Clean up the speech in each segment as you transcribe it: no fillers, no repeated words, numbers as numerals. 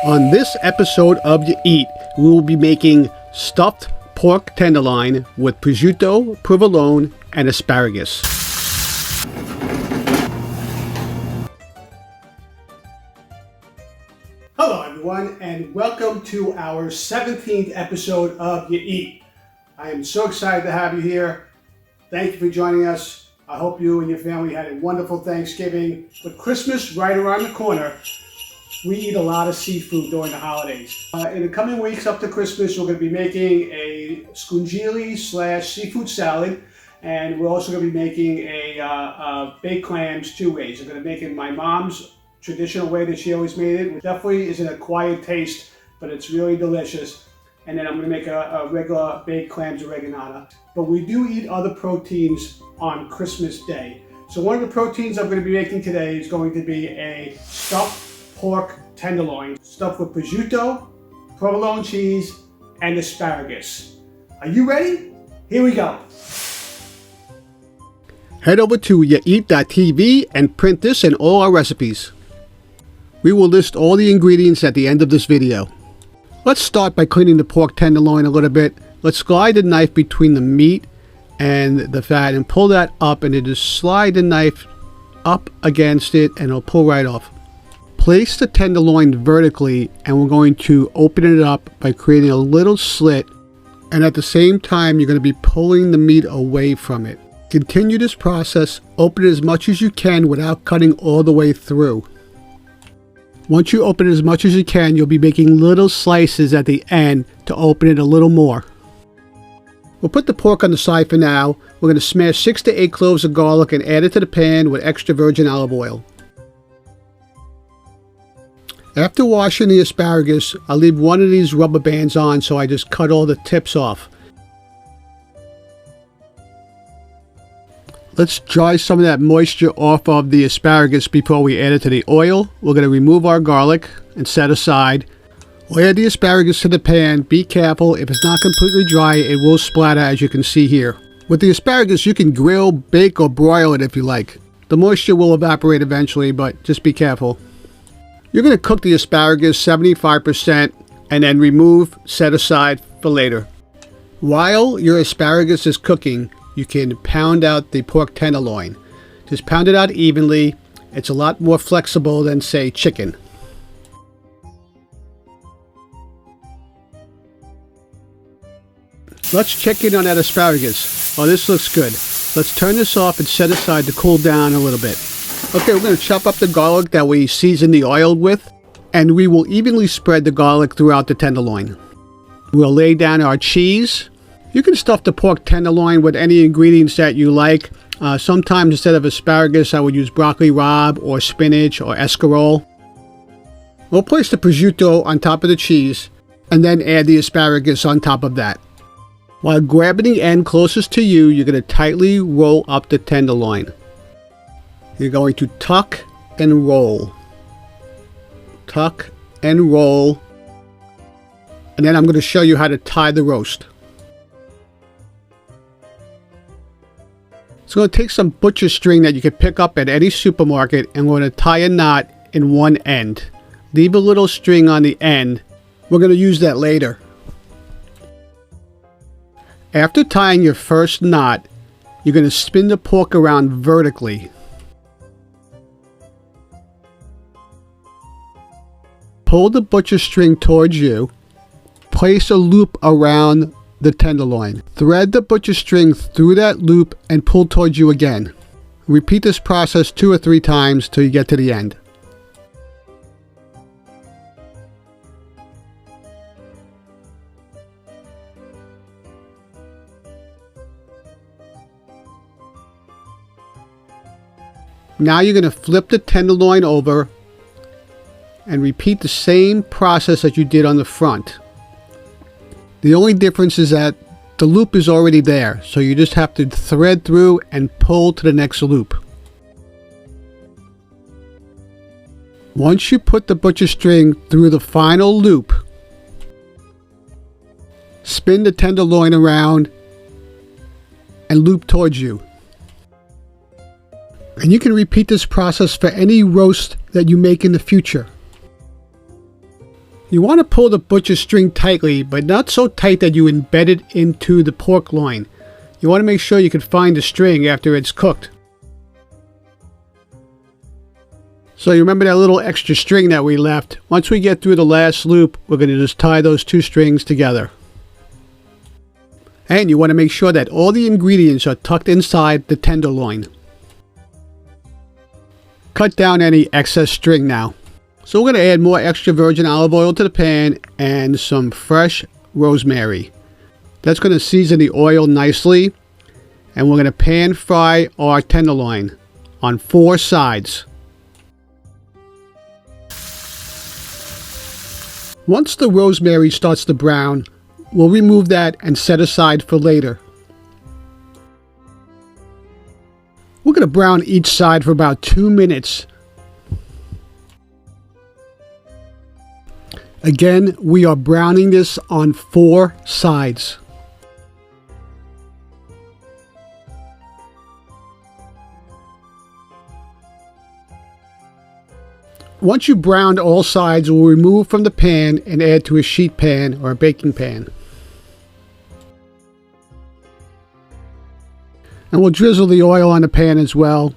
On this episode of YaEat, we will be making stuffed pork tenderloin with prosciutto, provolone, and asparagus. Hello everyone, and welcome to our 17th episode of YaEat. I am so excited to have you here. Thank you for joining us. I hope you and your family had a wonderful Thanksgiving. With Christmas right around the corner, we eat a lot of seafood during the holidays. In the coming weeks up to Christmas, we're going to be making a scungili / seafood salad, and we're also going to be making a baked clams 2 ways. I'm going to make it my mom's traditional way that she always made it. It definitely is an acquired taste, but it's really delicious. And then I'm going to make a regular baked clams oreganata. But we do eat other proteins on Christmas Day. So one of the proteins I'm going to be making today is going to be a stuffed pork tenderloin, stuffed with prosciutto, provolone cheese, and asparagus. Are you ready? Here we go. Head over to YaEat.tv and print this and all our recipes. We will list all the ingredients at the end of this video. Let's start by cleaning the pork tenderloin a little bit. Let's slide the knife between the meat and the fat and pull that up, and then just slide the knife up against it and it'll pull right off. Place the tenderloin vertically, and we're going to open it up by creating a little slit, and at the same time you're going to be pulling the meat away from it. Continue this process. Open it as much as you can without cutting all the way through. Once you open it as much as you can, you'll be making little slices at the end to open it a little more. We'll put the pork on the side for now. We're going to smash 6 to 8 cloves of garlic and add it to the pan with extra virgin olive oil. After washing the asparagus, I'll leave one of these rubber bands on, so I just cut all the tips off. Let's dry some of that moisture off of the asparagus before we add it to the oil. We're going to remove our garlic and set aside. We'll add the asparagus to the pan. Be careful, if it's not completely dry, it will splatter, as you can see here. With the asparagus, you can grill, bake, or broil it if you like. The moisture will evaporate eventually, but just be careful. You're going to cook the asparagus 75% and then remove, set aside for later. While your asparagus is cooking, you can pound out the pork tenderloin. Just pound it out evenly. It's a lot more flexible than, say, chicken. Let's check in on that asparagus. Oh, this looks good. Let's turn this off and set aside to cool down a little bit. Okay, we're going to chop up the garlic that we seasoned the oil with, and we will evenly spread the garlic throughout the tenderloin. We'll lay down our cheese. You can stuff the pork tenderloin with any ingredients that you like. Sometimes instead of asparagus, I would use broccoli rabe or spinach or escarole. We'll place the prosciutto on top of the cheese and then add the asparagus on top of that. While grabbing the end closest to you, you're going to tightly roll up the tenderloin. You're going to tuck and roll. Tuck and roll. And then I'm going to show you how to tie the roast. So I'm going to take some butcher string that you can pick up at any supermarket, and we're going to tie a knot in one end. Leave a little string on the end. We're going to use that later. After tying your first knot, you're going to spin the pork around vertically. Pull the butcher string towards you. Place a loop around the tenderloin. Thread the butcher string through that loop and pull towards you again. Repeat this process 2 or 3 times till you get to the end. Now you're going to flip the tenderloin over and repeat the same process that you did on the front. The only difference is that the loop is already there, so you just have to thread through and pull to the next loop. Once you put the butcher string through the final loop, spin the tenderloin around and loop towards you. And you can repeat this process for any roast that you make in the future. You want to pull the butcher string tightly, but not so tight that you embed it into the pork loin. You want to make sure you can find the string after it's cooked. So you remember that little extra string that we left? Once we get through the last loop, we're going to just tie those two strings together. And you want to make sure that all the ingredients are tucked inside the tenderloin. Cut down any excess string now. So we're going to add more extra virgin olive oil to the pan and some fresh rosemary. That's going to season the oil nicely. And we're going to pan fry our tenderloin on 4 sides. Once the rosemary starts to brown, we'll remove that and set aside for later. We're going to brown each side for about 2 minutes. Again, we are browning this on 4 sides. Once you've browned all sides, we'll remove from the pan and add to a sheet pan or a baking pan. And we'll drizzle the oil on the pan as well.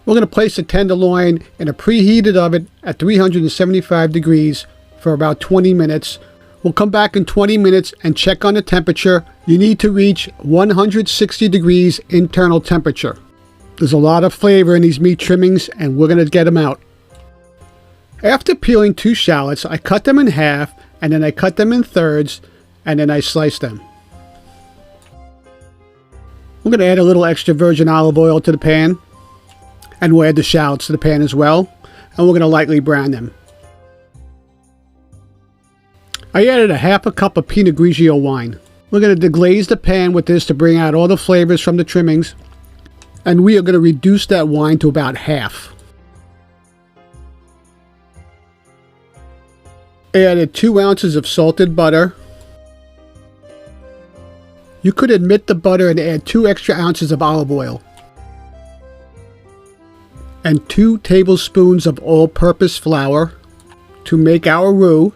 We're going to place the tenderloin in a preheated oven at 375 degrees for about 20 minutes. We'll come back in 20 minutes and check on the temperature. You need to reach 160 degrees internal temperature. There's a lot of flavor in these meat trimmings and we're going to get them out. After peeling 2 shallots, I cut them in half and then I cut them in thirds and then I slice them. We're going to add a little extra virgin olive oil to the pan. And we'll add the shallots to the pan as well. And we're going to lightly brown them. I added a half a cup of Pinot Grigio wine. We're going to deglaze the pan with this to bring out all the flavors from the trimmings. And we are going to reduce that wine to about half. I added 2 ounces of salted butter. You could omit the butter and add 2 extra ounces of olive oil. And 2 tablespoons of all-purpose flour to make our roux.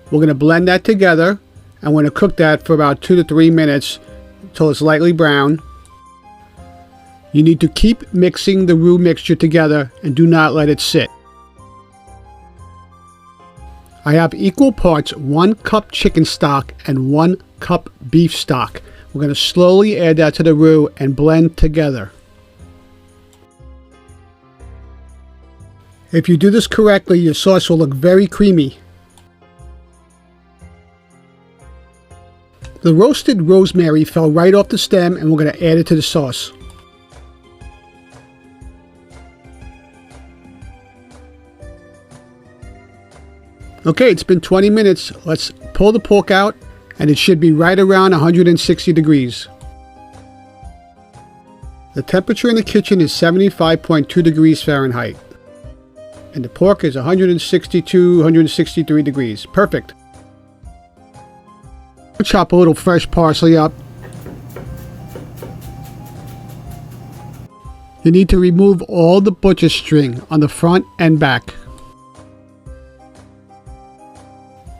We're going to blend that together and we're going to cook that for about 2 to 3 minutes until it's lightly brown. You need to keep mixing the roux mixture together and do not let it sit. I have equal parts 1 cup chicken stock and 1 cup beef stock. We're going to slowly add that to the roux and blend together. If you do this correctly, your sauce will look very creamy. The roasted rosemary fell right off the stem and we're going to add it to the sauce. Okay, it's been 20 minutes. Let's pull the pork out and it should be right around 160 degrees. The temperature in the kitchen is 75.2 degrees Fahrenheit. And the pork is 162, 163 degrees. Perfect. Chop a little fresh parsley up. You need to remove all the butcher string on the front and back.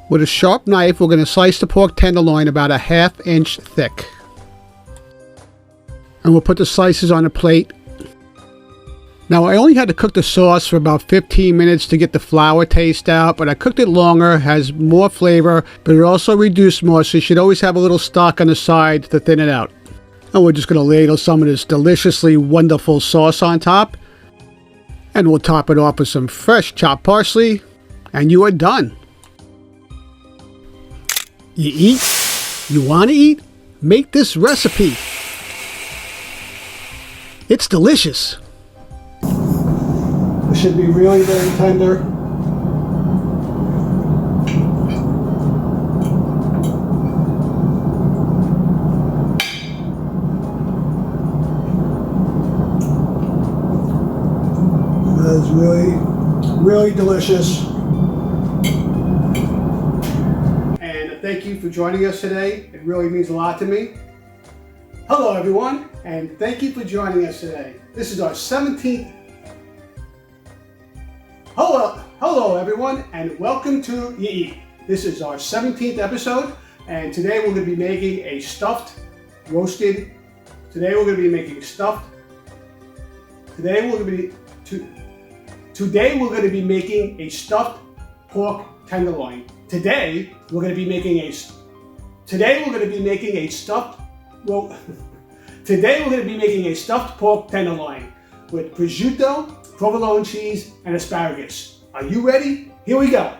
With a sharp knife, we're going to slice the pork tenderloin about a ½ inch thick. And we'll put the slices on a plate. Now, I only had to cook the sauce for about 15 minutes to get the flour taste out, but I cooked it longer. It has more flavor, but it also reduced more, so you should always have a little stock on the side to thin it out. And we're just going to ladle some of this deliciously wonderful sauce on top. And we'll top it off with some fresh chopped parsley, and you are done. You eat? You want to eat? Make this recipe. It's delicious. It should be really very tender. That is really, really delicious. And thank you for joining us today. It really means a lot to me. Hello everyone, and thank you for joining us today. This is our 17th. Hello Hello everyone and welcome to YaEat. This is our 17th episode and today we're going to be making a stuffed roasted. Today we're going to be making stuffed. Today we're going to be making a stuffed pork tenderloin. Today we're going to be making a stuffed pork tenderloin with prosciutto, provolone cheese, and asparagus. Are you ready? Here we go.